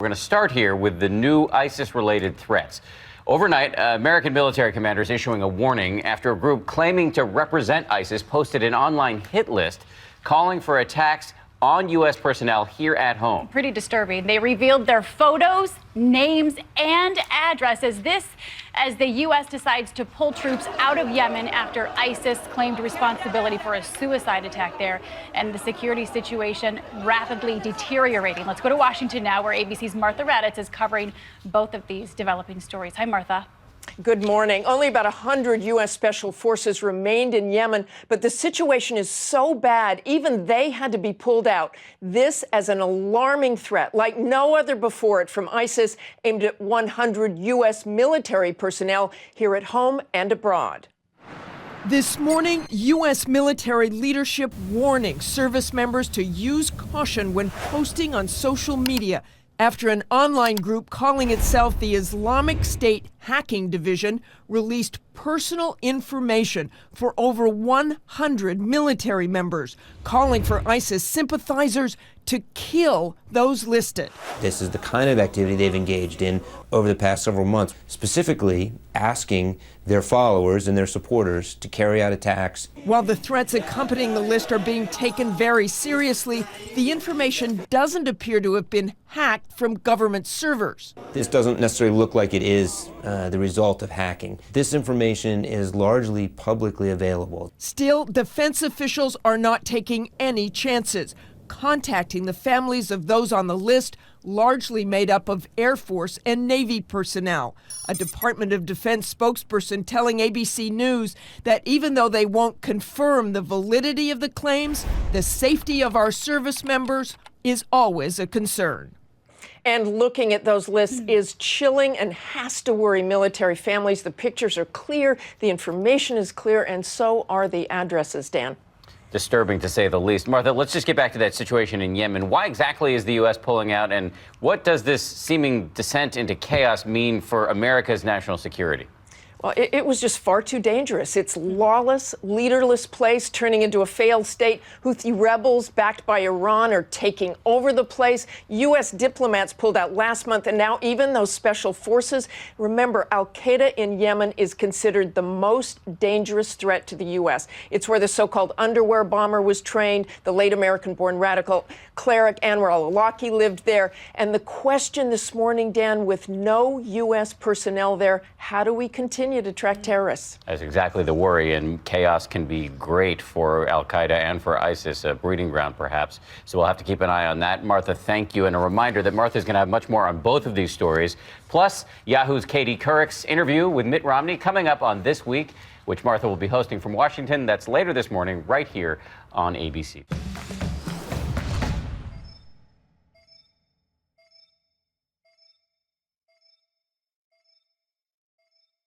We're going to start here with the new ISIS-related threats. Overnight, American military commanders issuing a warning after a group claiming to represent ISIS posted an online hit list calling for attacks on U.S. personnel here at home. Pretty disturbing. They revealed their photos, names, and addresses. This as the U.S. decides to pull troops out of Yemen after ISIS claimed responsibility for a suicide attack there, and the security situation rapidly deteriorating. Let's go to Washington now, where ABC's Martha Raddatz is covering both of these developing stories. Hi, Martha. Good morning. Only about 100 U.S. Special Forces remained in Yemen, but the situation is so bad, even they had to be pulled out. This as an alarming threat, like no other before it, from ISIS, aimed at 100 U.S. military personnel here at home and abroad. This morning, U.S. military leadership warning service members to use caution when posting on social media after an online group calling itself the Islamic State Hacking Division released personal information for over 100 military members, calling for ISIS sympathizers to kill those listed. This is the kind of activity they've engaged in over the past several months, specifically asking their followers and their supporters to carry out attacks. While the threats accompanying the list are being taken very seriously, the information doesn't appear to have been hacked from government servers. This doesn't necessarily look like it is the result of hacking. This information is largely publicly available. Still, defense officials are not taking any chances, contacting the families of those on the list, largely made up of Air Force and Navy personnel. A Department of Defense spokesperson telling ABC News that even though they won't confirm the validity of the claims, the safety of our service members is always a concern. And looking at those lists is chilling and has to worry military families. The pictures are clear, the information is clear, and so are the addresses, Dan. Disturbing, to say the least. Martha, let's just get back to that situation in Yemen. Why exactly is the U.S. pulling out, and what does this seeming descent into chaos mean for America's national security? Well, it was just far too dangerous. It's lawless, leaderless place turning into a failed state. Houthi rebels backed by Iran are taking over the place. U.S. diplomats pulled out last month, and now even those special forces. Remember, al-Qaeda in Yemen is considered the most dangerous threat to the U.S. It's where the so-called underwear bomber was trained. The late American-born radical cleric Anwar al-Awlaki lived there. And the question this morning, Dan, with no U.S. personnel there, how do we continue to track terrorists? That's exactly the worry, and chaos can be great for al-Qaeda and for ISIS, a breeding ground perhaps. So we'll have to keep an eye on that. Martha, thank you. And a reminder that Martha's going to have much more on both of these stories, plus Yahoo's Katie Couric's interview with Mitt Romney coming up on This Week, which Martha will be hosting from Washington. That's later this morning right here on ABC.